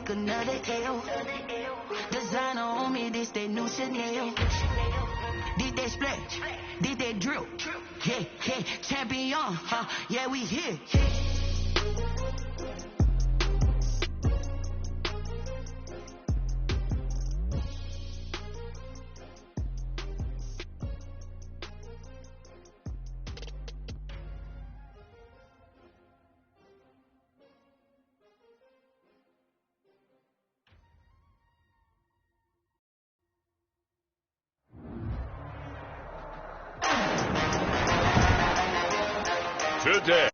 take another L. Designer on me, this they new Chanel. Did they splash? Did they drip? Yeah, yeah, champion, yeah, we here. Today,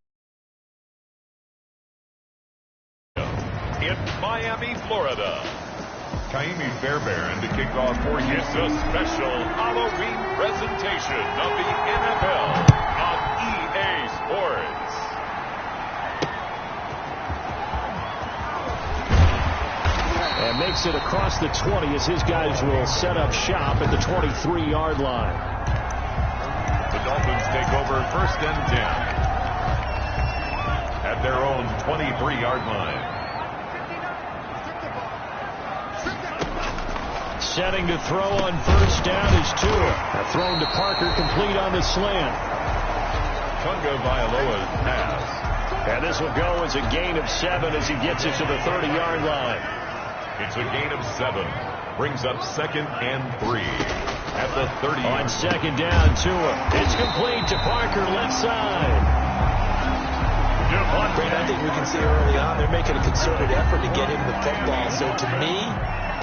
in Miami, Florida, Kaimi Fairbairn to kick off for you a special Halloween presentation of the NFL on EA Sports. And makes it across the 20 as his guys will set up shop at the 23-yard line. The Dolphins take over 1st and 10. At their own 23-yard line. Setting to throw on 1st down is Tua. Thrown to Parker, complete on the slant. Tunga Vailoa's pass. And this will go as a gain of 7 as he gets it to the 30-yard line. It's a gain of 7. Brings up 2nd and 3. At the 30. On 2nd down, Tua. It's complete to Parker, left side. Brad, I think we can see early on they're making a concerted effort to get him the football. So to me,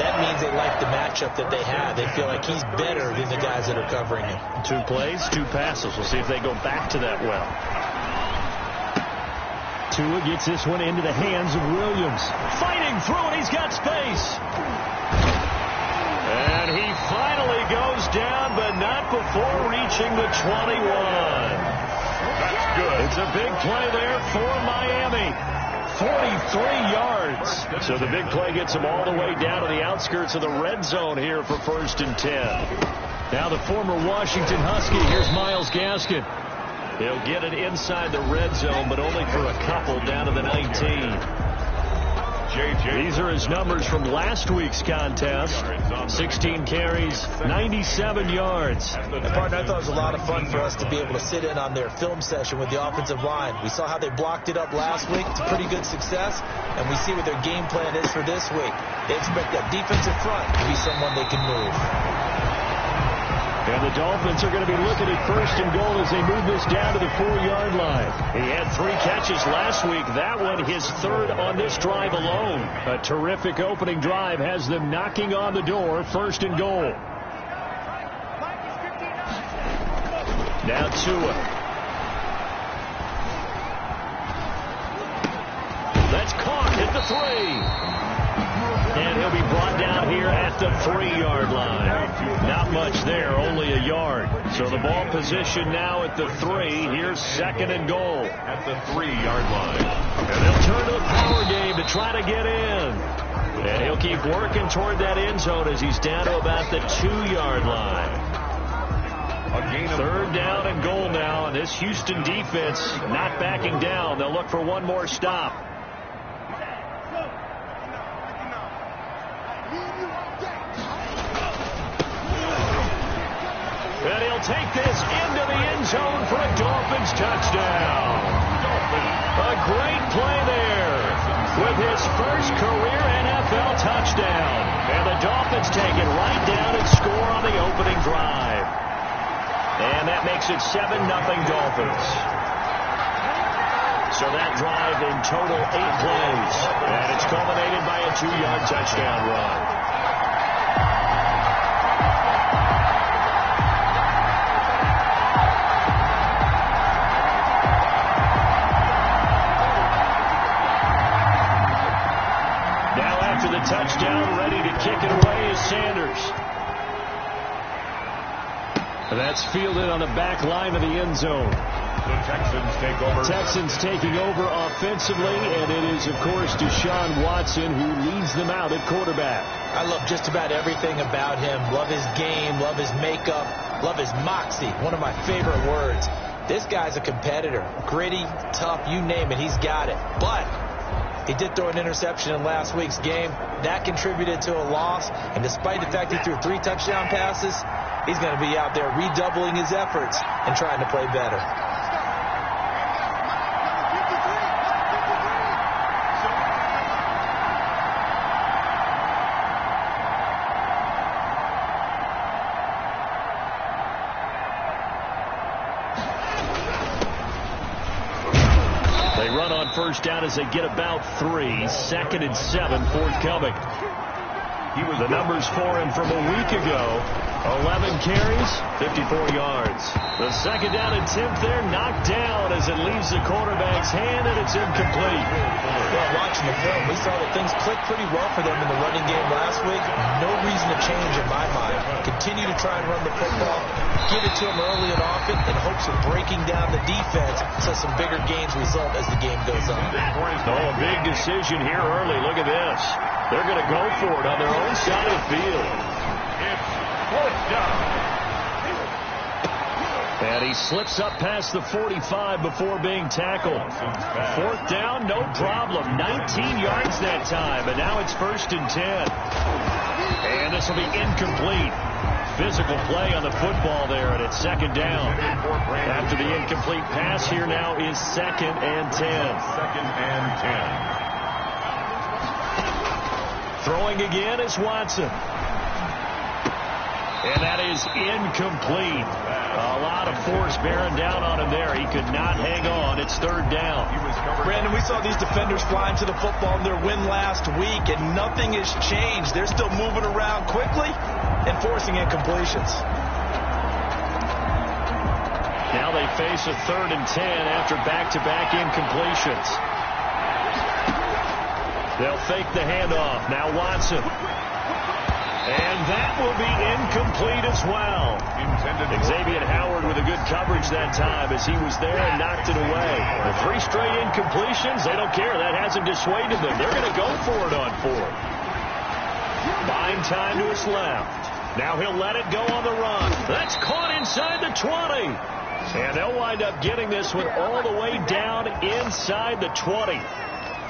that means they like the matchup that they have. They feel like he's better than the guys that are covering him. 2 plays, 2 passes. We'll see if they go back to that well. Tua gets this one into the hands of Williams. Fighting through it. He's got space. And he finally goes down, but not before reaching the 21. That's good. It's a big play there for Miami. 43 yards. So the big play gets them all the way down to the outskirts of the red zone here for 1st and 10. Now the former Washington Husky. Here's Myles Gaskin. He'll get it inside the red zone, but only for a couple down to the 19. These are his numbers from last week's contest. 16 carries, 97 yards. And partner, I thought it was a lot of fun for us to be able to sit in on their film session with the offensive line. We saw how they blocked it up last week to pretty good success, and we see what their game plan is for this week. They expect that defensive front to be someone they can move. And the Dolphins are going to be looking at 1st and goal as they move this down to the 4-yard line. He had 3 catches last week. That one his 3rd on this drive alone. A terrific opening drive has them knocking on the door. 1st and goal. Now Tua. That's caught at the 3. And he'll be brought down here at the 3-yard line. Not much there, only a yard. So the ball position now at the 3. Here's 2nd and goal. At the 3-yard line. And they'll turn to the power game to try to get in. And he'll keep working toward that end zone as he's down to about the 2-yard line. 3rd down and goal now. And this Houston defense not backing down. They'll look for one more stop. And he'll take this into the end zone for a Dolphins touchdown. A great play there with his first career NFL touchdown. And the Dolphins take it right down and score on the opening drive. And that makes it 7-0 Dolphins. So that drive in total 8 plays. And it's culminated by a 2-yard touchdown run. Touchdown, ready to kick it away is Sanders. That's fielded on the back line of the end zone. The Texans take over. Texans taking over offensively, and it is, of course, Deshaun Watson who leads them out at quarterback. I love just about everything about him. Love his game, love his makeup, love his moxie. One of my favorite words. This guy's a competitor. Gritty, tough, you name it, he's got it. But He did throw an interception in last week's game. That contributed to a loss. And despite the fact he threw 3 touchdown passes, he's going to be out there redoubling his efforts and trying to play better. First down as they get about 3. 2nd and 7 forthcoming. The numbers for him from a week ago. 11 carries, 54 yards. The 2nd down and 10th there, knocked down as it leaves the quarterback's hand, and it's incomplete. Well, watching the film, we saw that things clicked pretty well for them in the running game last week. No reason to change in my mind. Continue to try and run the football, give it to them early and often in hopes of breaking down the defense so some bigger gains result as the game goes on. Oh, a big decision here early. Look at this. They're going to go for it on their own side of the field. It's 4th down. And he slips up past the 45 before being tackled. 4th down, no problem. 19 yards that time, and now it's 1st and 10. And this will be incomplete. Physical play on the football there, and it's 2nd down. After the incomplete pass, here now is 2nd and 10. 2nd and 10. Throwing again is Watson. And that is incomplete. A lot of force bearing down on him there. He could not hang on. It's 3rd down. Brandon, we saw these defenders flying to the football in their win last week, and nothing has changed. They're still moving around quickly and forcing incompletions. Now they face a 3rd and 10 after back-to-back incompletions. They'll fake the handoff. Now Watson. And that will be incomplete as well. Xavier Howard with a good coverage that time as he was there and knocked it away. The 3 straight incompletions, they don't care. That hasn't dissuaded them. They're going to go for it on 4th. Buying time to his left. Now he'll let it go on the run. That's caught inside the 20. And they'll wind up getting this one all the way down inside the 20.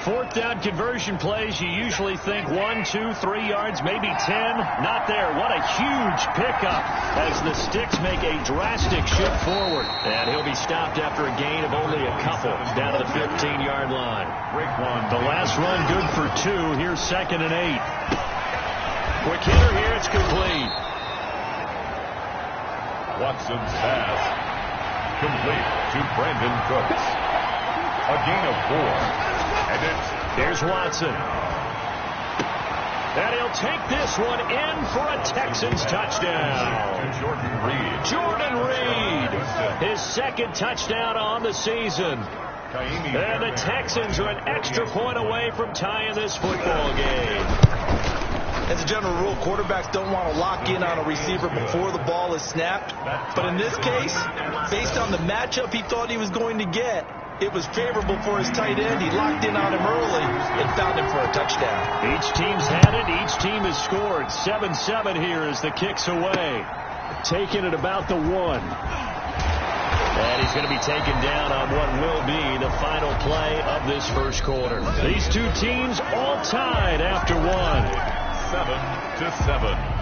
4th down conversion plays, you usually think 1, 2, 3 yards, maybe 10. Not there. What a huge pickup as the Sticks make a drastic shift forward. And he'll be stopped after a gain of only a couple down to the 15-yard line. The last run good for 2. Here's 2nd and 8. Quick hitter here. It's complete. Watson's pass complete to Brandon Cooks. A gain of 4. Here's Watson. And he'll take this one in for a Texans touchdown. Jordan Reed. His 2nd touchdown on the season. And the Texans are an extra point away from tying this football game. As a general rule, quarterbacks don't want to lock in on a receiver before the ball is snapped. But in this case, based on the matchup he thought he was going to get, it was favorable for his tight end. He locked in on him early and found him for a touchdown. Each team's had it. Each team has scored. 7-7 here as the kick's away. Taking it about the 1. And he's going to be taken down on what will be the final play of this first quarter. These 2 teams all tied after 1. 7-7.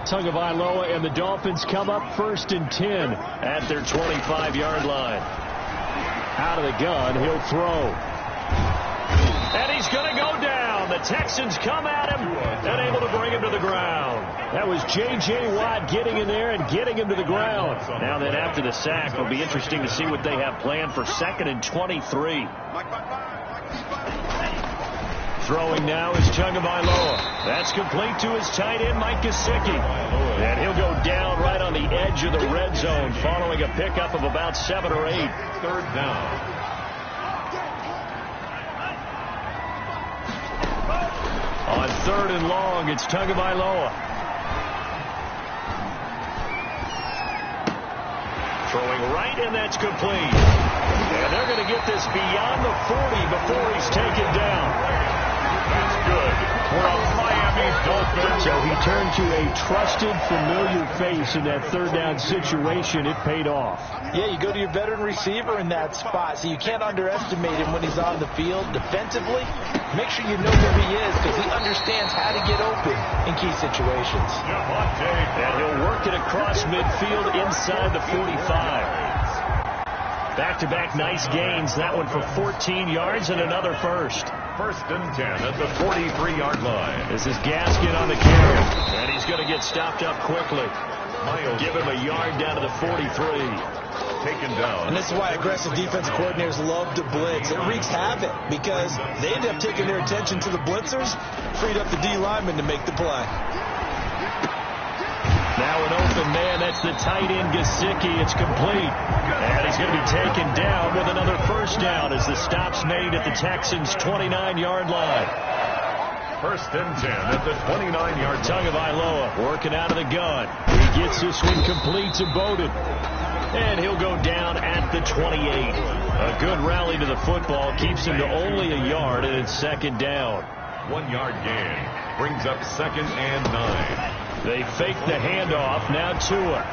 Tagovailoa and the Dolphins come up 1st and 10 at their 25-yard line. Out of the gun, he'll throw. And he's going to go down. The Texans come at him and able to bring him to the ground. That was J.J. Watt getting in there and getting him to the ground. Now then, after the sack, it'll be interesting to see what they have planned for 2nd and 23. Throwing now is Tagovailoa. That's complete to his tight end, Mike Gesicki. And he'll go down right on the edge of the red zone following a pickup of about 7 or 8. 3rd down. On 3rd and long, it's Tagovailoa. Throwing right, and that's complete. And they're going to get this beyond the 40 before he's taken down. That's good for a Miami Miami Dolphins. So he turned to a trusted, familiar face in that third down situation. It paid off. Yeah, you go to your veteran receiver in that spot, so you can't underestimate him when he's on the field. Defensively, make sure you know who he is because he understands how to get open in key situations. And he'll work it across midfield inside the 45. Back-to-back nice gains. That one for 14 yards and another first. First and 10 at the 43-yard line. This is Gaskin on the carry. And he's going to get stopped up quickly. Give him a yard down to the 43. Taken down. And this is why aggressive defense coordinators love to blitz. It wreaks havoc because they end up taking their attention to the blitzers, freed up the D lineman to make the play. Now an open man. That's the tight end, Gesicki. It's complete. And he's going to be taken down with another first down as the stop's made at the Texans' 29-yard line. First and 10 at the 29-yard line. Tagovailoa working out of the gun. He gets this one complete to Bowden. And he'll go down at the 28. A good rally to the football keeps him to only a yard, and it's second down. 1 yard gain brings up second and 9. They fake the handoff. Now Tua.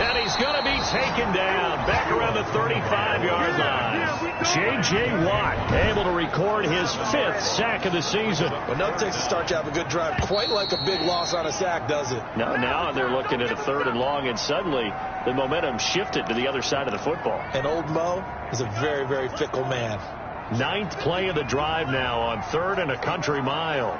And he's going to be taken down back around the 35-yard line. J.J. Watt able to record his 5th sack of the season. Well, no takes a start to have a good drive. Quite like a big loss on a sack, does it? No, now they're looking at a 3rd and long, and suddenly the momentum shifted to the other side of the football. And old Mo is a very, very fickle man. 9th play of the drive now on 3rd and a country mile.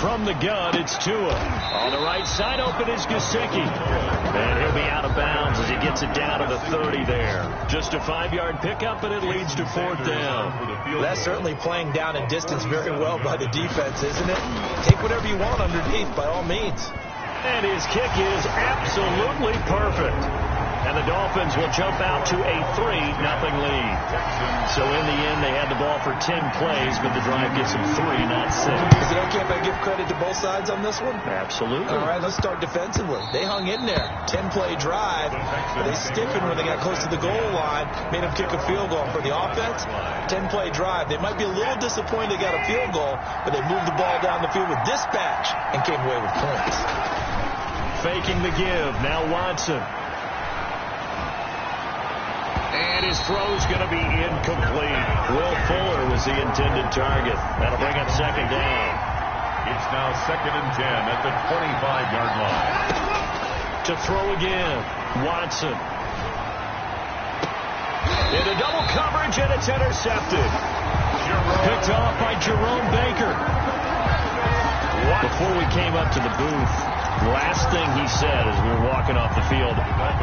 From the gun, it's Tua. On the right side, open is Gesicki. And he'll be out of bounds as he gets it down to the 30 there. Just a 5-yard pickup, and it leads to 4th down. That's certainly playing down in distance very well by the defense, isn't it? Take whatever you want underneath, by all means. And his kick is absolutely perfect. And the Dolphins will jump out to a 3-0 lead. So in the end, they had the ball for 10 plays, but the drive gets them 3, not 6. Is it okay if I give credit to both sides on this one? Absolutely. All right, let's start defensively. They hung in there. 10-play drive. They stiffened when they got close to the goal line, made them kick a field goal. For the offense, 10-play drive. They might be a little disappointed they got a field goal, but they moved the ball down the field with dispatch and came away with points. Faking the give. Now Watson. And his throw's going to be incomplete. Will Fuller was the intended target. That'll bring up second down. It's now second and 10 at the 25-yard line. To throw again, Watson. Into double coverage, and it's intercepted. Picked off by Jerome Baker. Before we came up to the booth, last thing he said as we were walking off the field,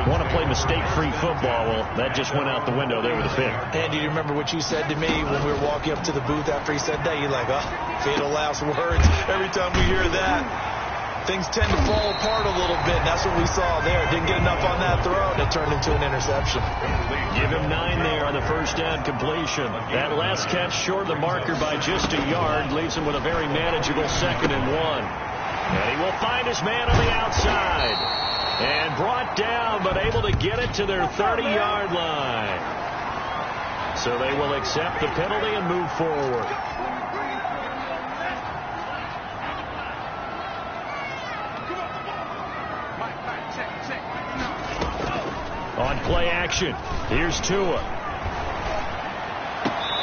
want to play mistake-free football. Well, that just went out the window there with a pick. Andy, do you remember what you said to me when we were walking up to the booth after he said that? You're like, oh, fatal last words. Every time we hear that, things tend to fall apart a little bit. And that's what we saw there. Didn't get enough on that throw, and it turned into an interception. Give him 9 there on the first down completion. That last catch short of the marker by just a yard leaves him with a very manageable 2nd and 1. And he will find his man on the outside. And brought down, but able to get it to their 30-yard line. So they will accept the penalty and move forward. On play action, here's Tua.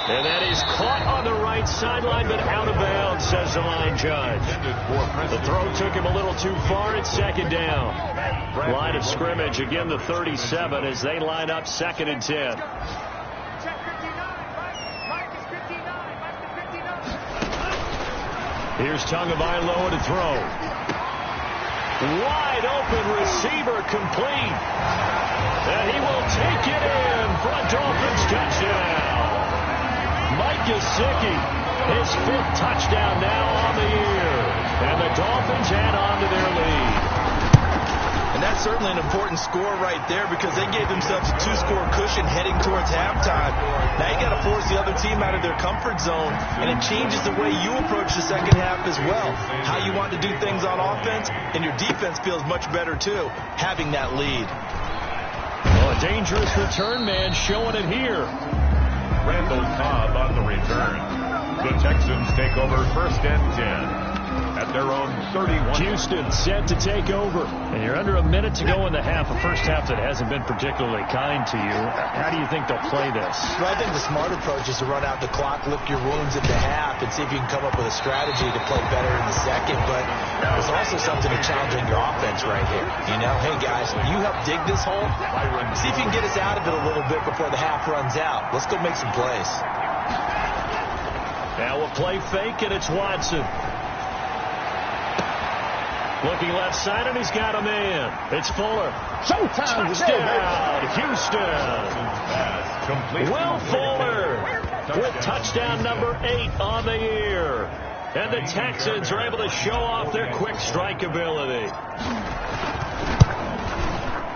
And that is caught on the right sideline, but out of bounds, says the line judge. The throw took him a little too far. It's second down. Line of scrimmage, again the 37 as they line up 2nd and 10. Here's Tagovailoa to throw. Wide open receiver complete. And he will take it in for a Dolphins touchdown. Mike Gesicki, his 5th touchdown now on the year. And the Dolphins add on to their lead. And that's certainly an important score right there because they gave themselves a 2-score cushion heading towards halftime. Now you got to force the other team out of their comfort zone, and it changes the way you approach the second half as well. How you want to do things on offense, and your defense feels much better too, having that lead. Well, a dangerous return man showing it here. Randall Cobb on the return. The Texans take over 1st and 10 at their own 31. Houston set to take over. And you're under a minute to go in the half. A first half that hasn't been particularly kind to you. How do you think they'll play this? Well, I think the smart approach is to run out the clock, lick your wounds at the half, and see if you can come up with a strategy to play better in the second. But there's also something to challenging your offense right here. You know, hey, guys, you help dig this hole. See if you can get us out of it a little bit before the half runs out. Let's go make some plays. Now we'll play fake, and it's Watson. Looking left side, and he's got a man. It's Fuller. Showtime. Touchdown, Houston. Will Fuller with touchdown number 8 on the year. And the Texans are able to show off their quick strike ability.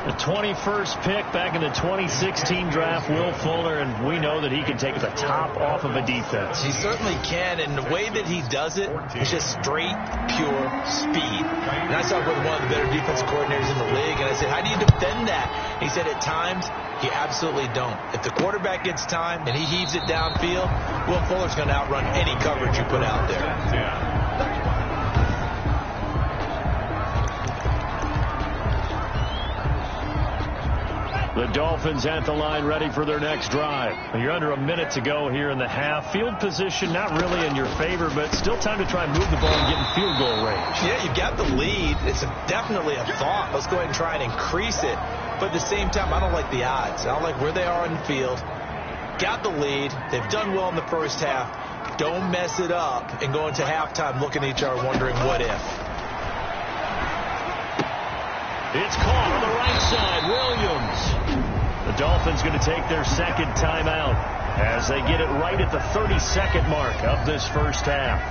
The 21st pick back in the 2016 draft, Will Fuller, and we know that he can take the top off of a defense. He certainly can, and the way that he does it is just straight, pure speed. And I saw with one of the better defense coordinators in the league, and I said, how do you defend that? And he said, at times, you absolutely don't. If the quarterback gets time and he heaves it downfield, Will Fuller's going to outrun any coverage you put out there. The Dolphins at the line ready for their next drive. You're under a minute to go here in the half. Field position not really in your favor, but still time to try and move the ball and get in field goal range. Yeah, you've got the lead. It's definitely a thought. Let's go ahead and try and increase it. But at the same time, I don't like the odds. I don't like where they are in the field. Got the lead. They've done well in the first half. Don't mess it up and go into halftime looking at each other wondering what if. It's caught on the right side. Williams. The Dolphins going to take their second timeout as they get it right at the 30-second mark of this first half.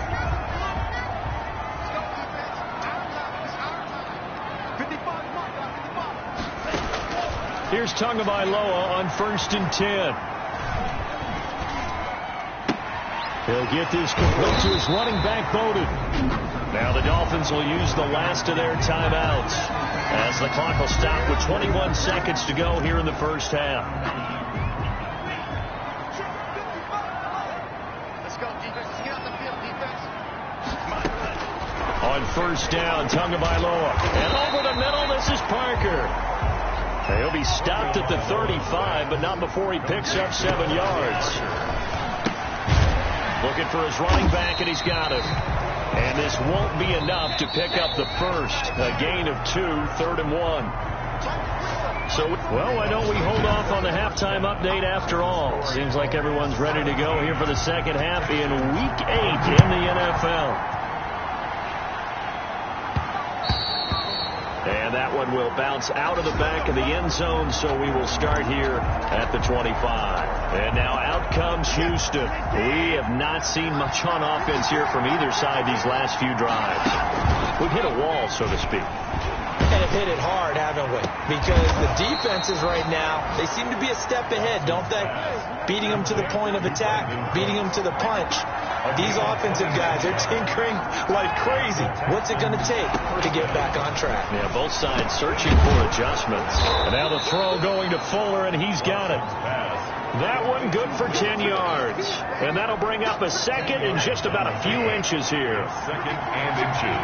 Here's Tagovailoa on 1st and 10. He'll get this complete to his running back, Bowden. Now the Dolphins will use the last of their timeouts as the clock will stop with 21 seconds to go here in the first half. Let's go, defense. Let's get out the field, defense. On 1st down, Tagovailoa. And over the middle, this is Parker. He'll be stopped at the 35, but not before he picks up 7 yards. Looking for his running back, and he's got it. And this won't be enough to pick up the first. A gain of 2, 3rd and 1. So, well, why don't we hold off on the halftime update after all? Seems like everyone's ready to go here for the second half in Week 8 in the NFL. And that one will bounce out of the back of the end zone, so we will start here at the 25. And now out comes Houston. We have not seen much on offense here from either side these last few drives. We've hit a wall, so to speak. And have hit it hard, haven't we? Because the defenses right now, they seem to be a step ahead, don't they? Beating them to the point of attack, beating them to the punch. These offensive guys, they're tinkering like crazy. What's it going to take to get back on track? Yeah, both sides searching for adjustments. And now the throw going to Fuller, and he's got it. That one good for 10 yards. And that'll bring up a second and just about a few inches here. Second and inches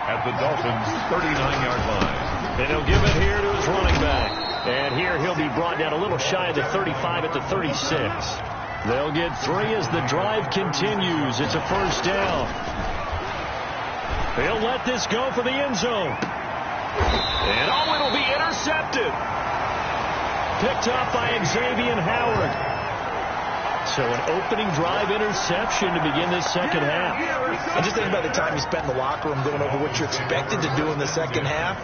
at the Dolphins' 39-yard line. And he'll give it here to his running back. And here he'll be brought down a little shy of the 35 at the 36. They'll get 3 as the drive continues. It's a 1st down. They'll let this go for the end zone. And oh, it'll be intercepted. Picked up by Xavier Howard. So an opening drive interception to begin this second half. And just think about the time you spent in the locker room going over what you expected to do in the second half.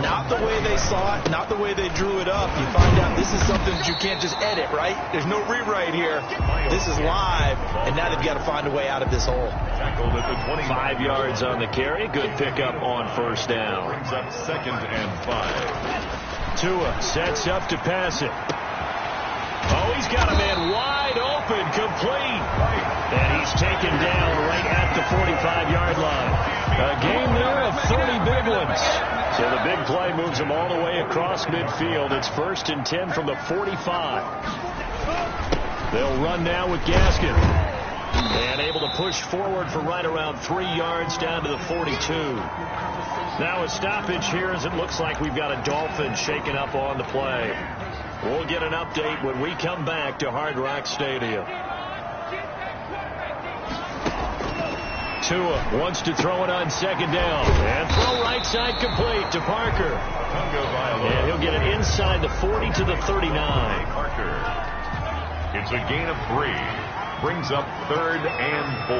Not the way they saw it, not the way they drew it up. You find out this is something that you can't just edit, right? There's no rewrite here. This is live, and now they've got to find a way out of this hole. 5 yards on the carry. Good pickup on 1st down. Brings up 2nd and 5. Tua sets up to pass it. Oh, he's got a man wide open, complete. And he's taken down right at the 45-yard line. A game there of 30 big ones. So the big play moves him all the way across midfield. It's 1st and 10 from the 45. They'll run now with Gaskin. And able to push forward for right around 3 yards down to the 42. Now a stoppage here as it looks like we've got a Dolphin shaking up on the play. We'll get an update when we come back to Hard Rock Stadium. Tua wants to throw it on second down. And throw right side complete to Parker. And he'll get it inside the 40 to the 39. Parker. It's a gain of 3. Brings up 3rd and 4.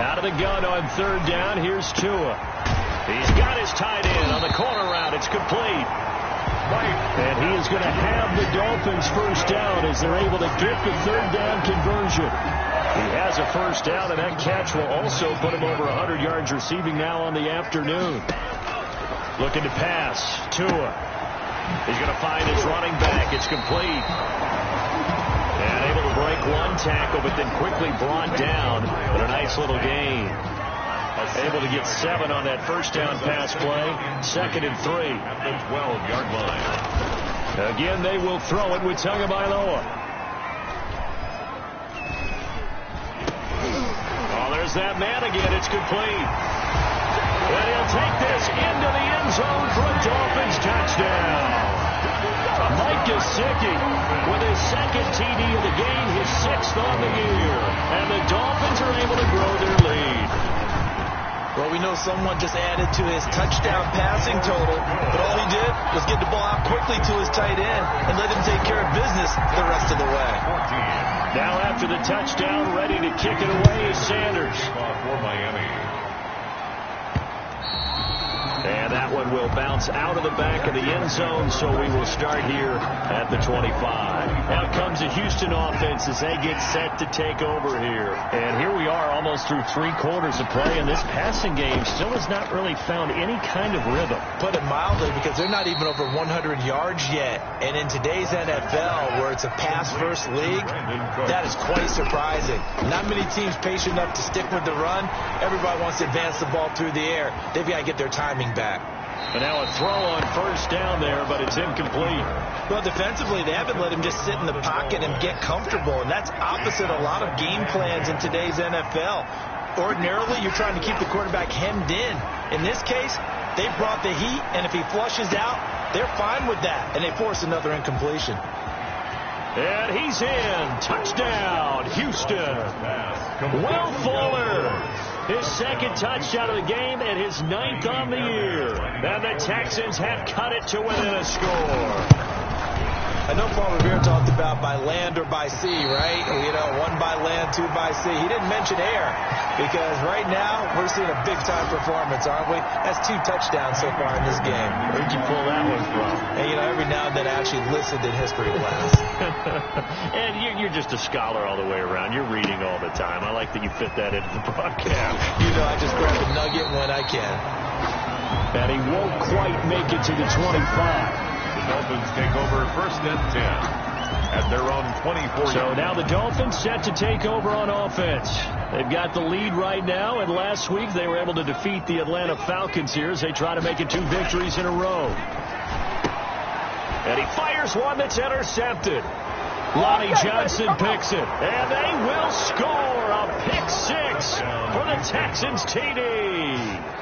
Out of the gun on 3rd down. Here's Tua. He's got his tight end on the corner route. It's complete. And he is going to have the Dolphins first down as they're able to get the 3rd down conversion. He has a first down, and that catch will also put him over 100 yards receiving now on the afternoon. Looking to pass. Tua. He's going to find his running back. It's complete. And able to break one tackle, but then quickly brought down. But a nice little gain. Able to get 7 on that first down pass play. 2nd and 3. At the 12-yard line. Again, they will throw it with Tagovailoa. Oh, there's that man again. It's complete. And he'll take this into the end zone for a Dolphins touchdown. Mike Gesicki with his 2nd TD of the game, his 6th on the year. And the Dolphins are able to grow their lead. Well, we know someone just added to his touchdown passing total, but all he did was get the ball out quickly to his tight end and let him take care of business the rest of the way. Now after the touchdown, ready to kick it away is Sanders. For Miami. And that one will bounce out of the back of the end zone, so we will start here at the 25. Now comes the Houston offense as they get set to take over here. And here we are almost through 3 quarters of play, and this passing game still has not really found any kind of rhythm. Put it mildly, because they're not even over 100 yards yet. And in today's NFL, where it's a pass-first league, that is quite surprising. Not many teams patient enough to stick with the run. Everybody wants to advance the ball through the air. They've got to get their timing back. And now a throw on first down there, but it's incomplete. Well, defensively, they haven't let him just sit in the pocket and get comfortable, and that's opposite a lot of game plans in today's NFL. Ordinarily, you're trying to keep the quarterback hemmed in. In this case, they brought the heat, and if he flushes out, they're fine with that, and they force another incompletion. And he's in. Touchdown, Houston. Will Fuller. His 2nd touchdown of the game and his 9th on the year. And the Texans have cut it to within a score. I know Paul Revere talked about by land or by sea, right? You know, 1 by land, 2 by sea. He didn't mention air because right now we're seeing a big-time performance, aren't we? That's 2 touchdowns so far in this game. Where'd you pull that one from? And, you know, every now and then I actually listened in history class. And you're just a scholar all the way around. You're reading all the time. I like that you fit that into the broadcast. You know, I just grab a nugget when I can. And he won't quite make it to the 25. The Dolphins take over 1st and 10 at their own 24. So now the Dolphins set to take over on offense. They've got the lead right now, and last week they were able to defeat the Atlanta Falcons here as they try to make it 2 victories in a row. And he fires one that's intercepted. Lonnie Johnson picks it, and they will score a pick 6 for the Texans TD.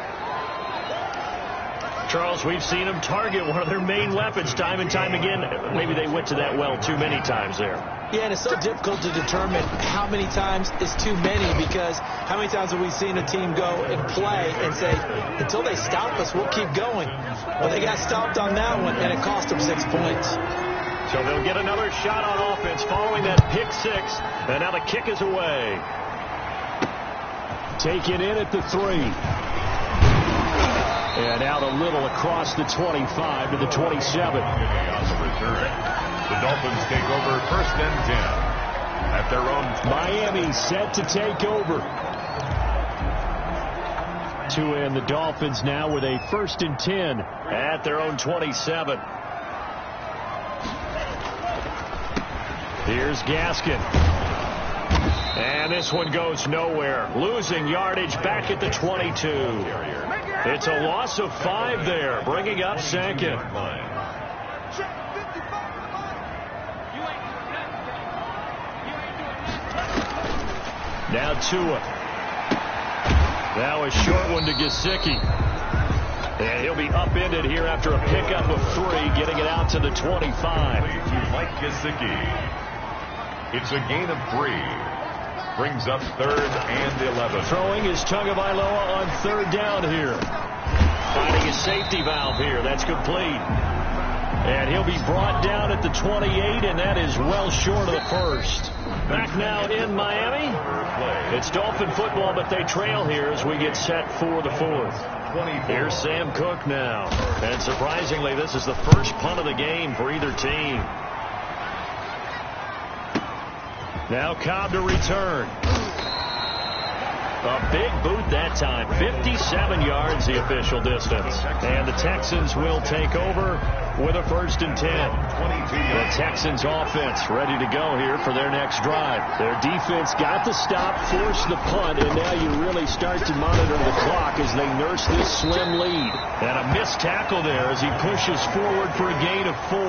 Charles, we've seen them target one of their main weapons time and time again. Maybe they went to that well too many times there. Yeah, and it's so difficult to determine how many times is too many, because how many times have we seen a team go and play and say, until they stop us, we'll keep going. Well, they got stopped on that one, and it cost them 6 points. So they'll get another shot on offense following that pick 6, and now the kick is away. Taken in at the 3. And out a little across the 25 to the 27. On the return, the Dolphins take over 1st and 10 at their own. Miami set to take over. Tua and the Dolphins now with a 1st and 10 at their own 27. Here's Gaskin. And this one goes nowhere. Losing yardage back at the 22. It's a loss of 5 there, bringing up 2nd. Now Tua. Now a short one to Gesicki. And he'll be upended here after a pickup of 3, getting it out to the 25. To Mike Gesicki. It's a gain of 3. Brings up 3rd and 11. Throwing is Tagovailoa on 3rd down here. Finding a safety valve here. That's complete. And he'll be brought down at the 28, and that is well short of the first. Back now in Miami. It's Dolphin football, but they trail here as we get set for the 4th. Here's Sam Cook now. And surprisingly, this is the first punt of the game for either team. Now Cobb to return. A big boot that time. 57 yards the official distance. And the Texans will take over with a 1st and 10. The Texans offense ready to go here for their next drive. Their defense got the stop, forced the punt, and now you really start to monitor the clock as they nurse this slim lead. And a missed tackle there as he pushes forward for a gain of 4.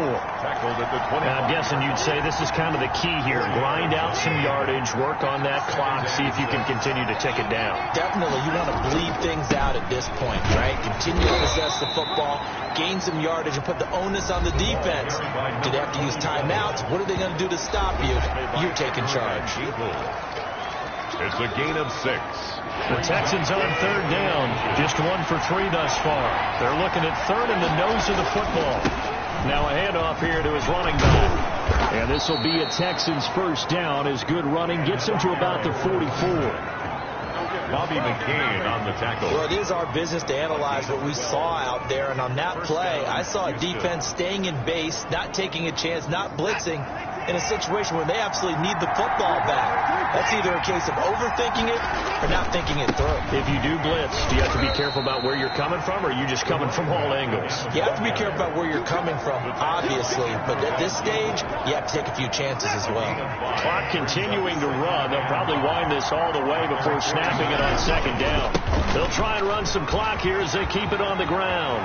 Tackled at the 20. I'm guessing you'd say this is kind of the key here. Grind out some yardage, work on that clock, see if you can continue to tick it down. Definitely, you want to bleed things out at this point, right? Continue to possess the football, gain some yardage, and put the onus on the defense. Do they have to use timeouts? What are they going to do to stop you? You're taking charge. It's a gain of 6. The Texans on 3rd down, just 1 for 3 thus far. They're looking at 3rd in the nose of the football. Now a handoff here to his running back. And this will be a Texans 1st down as good running gets him to about the 44. Bobby McCain on the tackle. Well, it is our business to analyze what we saw out there, and on that play, I saw a defense staying in base, not taking a chance, not blitzing, in a situation where they absolutely need the football back. That's either a case of overthinking it or not thinking it through. If you do blitz, do you have to be careful about where you're coming from, or are you just coming from all angles? You have to be careful about where you're coming from, obviously, but at this stage, you have to take a few chances as well. Clock continuing to run. They'll probably wind this all the way before snapping it on 2nd down. They'll try and run some clock here as they keep it on the ground.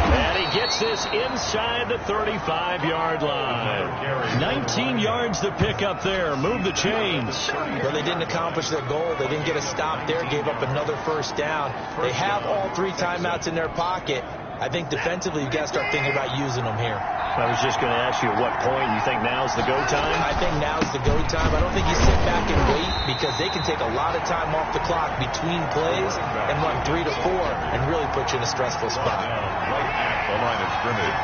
And he gets this inside the 35-yard line. 19 yards to pick up there. Move the chains. Well, they didn't accomplish their goal. They didn't get a stop there. Gave up another 1st down. They have all 3 timeouts in their pocket. I think defensively, you've got to start thinking about using them here. I was just going to ask you at what point you think now's the go time? I think now's the go time. I don't think you sit back and wait because they can take a lot of time off the clock between plays and run 3 to 4 and really put you in a stressful spot. Right at the line of scrimmage.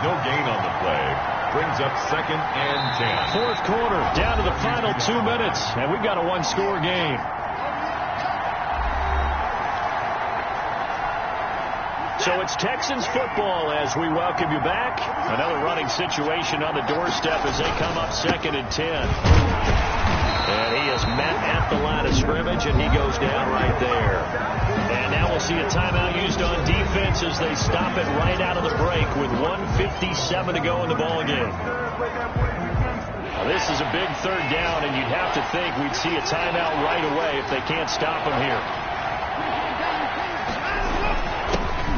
No gain on the play. Brings up 2nd and 10. 4th quarter, down to the final 2 minutes, and we've got a 1-score game. So it's Texans football as we welcome you back. Another running situation on the doorstep as they come up 2nd and 10. And he is met at the line of scrimmage, and he goes down right there. And now we'll see a timeout used on defense as they stop it right out of the break with 1:57 to go in the ballgame. Now this is a big 3rd down, and you'd have to think we'd see a timeout right away if they can't stop him here.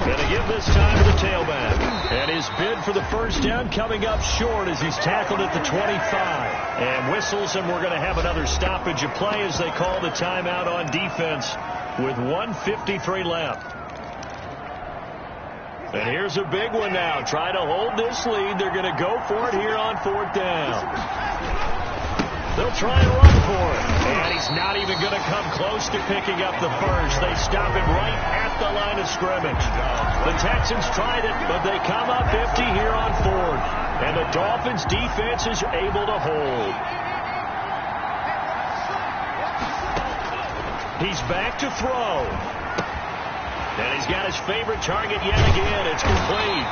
Going to give this time to the tailback. And his bid for the 1st down coming up short as he's tackled at the 25. And whistles, and we're going to have another stoppage of play as they call the timeout on defense with 1:53 left. And here's a big one now. Trying to hold this lead. They're going to go for it here on 4th down. They'll try and run for it. And he's not even going to come close to picking up the first. They stop it right at the line of scrimmage. The Texans tried it, but they come up empty here on 4th. And the Dolphins' defense is able to hold. He's back to throw. And he's got his favorite target yet again. It's complete.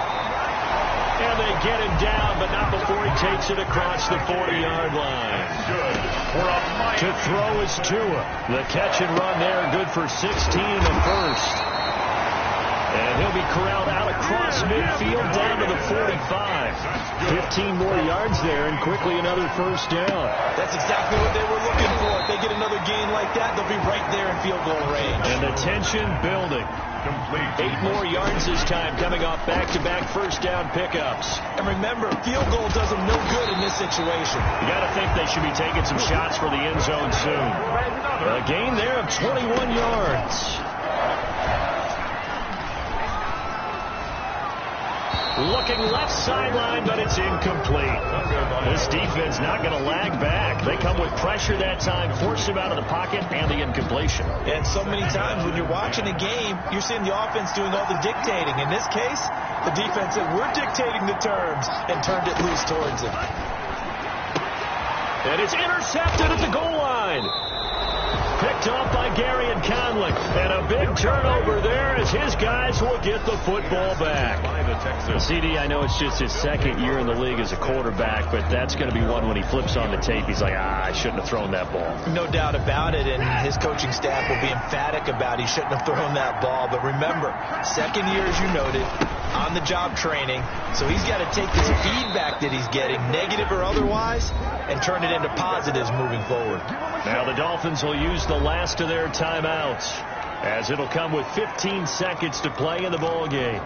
And they get him down, but not before he takes it across the 40-yard line. To throw is Tua. The catch and run there, good for 16 in the first. And he'll be corralled out across across midfield down to the 45. 15 more yards there, and quickly another first down. That's exactly what they were looking for. If they get another gain like that, they'll be right there in field goal range. And the tension building. 8 more yards this time, coming off back-to-back first down pickups. And remember, field goal does them no good in this situation. You got to think they should be taking some shots for the end zone soon. A gain there of 21 yards. Looking left sideline, but it's incomplete. This defense not going to lag back. They come with pressure that time, force him out of the pocket, and the incompletion. And so many times when you're watching a game, you're seeing the offense doing all the dictating. In this case, the defense said, we're dictating the terms, and turned it loose towards him. And it's intercepted at the goal line. Picked off by Gary and Conley. And a big turnover there as his guys will get the football back. CD, I know it's just his second year in the league as a quarterback, but that's going to be one when he flips on the tape. He's like, I shouldn't have thrown that ball. No doubt about it, and his coaching staff will be emphatic about he shouldn't have thrown that ball. But remember, second year, as you noted, on-the-job training, so he's got to take this feedback that he's getting, negative or otherwise, and turn it into positives moving forward. Now the Dolphins will use the last of their timeouts, as it'll come with 15 seconds to play in the ball game.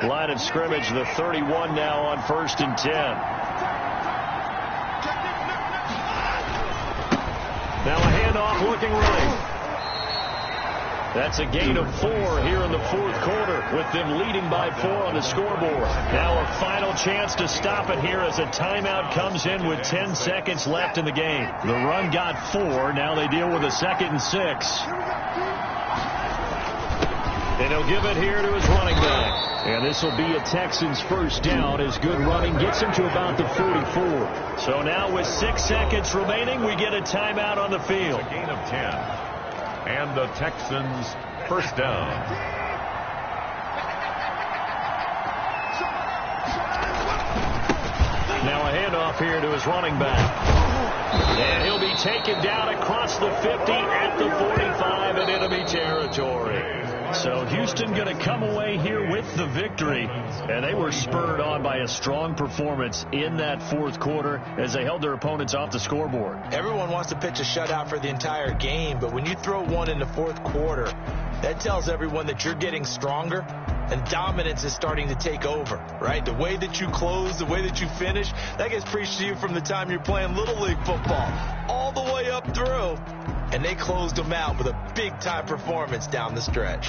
Line of scrimmage, the 31 now on 1st and 10. Now a handoff looking right. That's a gain of 4 here in the fourth quarter, with them leading by 4 on the scoreboard. Now a final chance to stop it here as a timeout comes in with 10 seconds left in the game. The run got 4. Now they deal with a 2nd and 6. And he'll give it here to his running back. And this will be a Texans first down as good running gets him to about the 44. So now with 6 seconds remaining, we get a timeout on the field. A gain of 10. And the Texans first down. Now a handoff here to his running back. And he'll be taken down across the 50 at the 45 in enemy territory. So Houston going to come away here with the victory. And they were spurred on by a strong performance in that fourth quarter as they held their opponents off the scoreboard. Everyone wants to pitch a shutout for the entire game, but when you throw one in the fourth quarter, that tells everyone that you're getting stronger and dominance is starting to take over, right? The way that you close, the way that you finish, that gets preached to you from the time you're playing Little League football all the way up through. And they closed them out with a big-time performance down the stretch.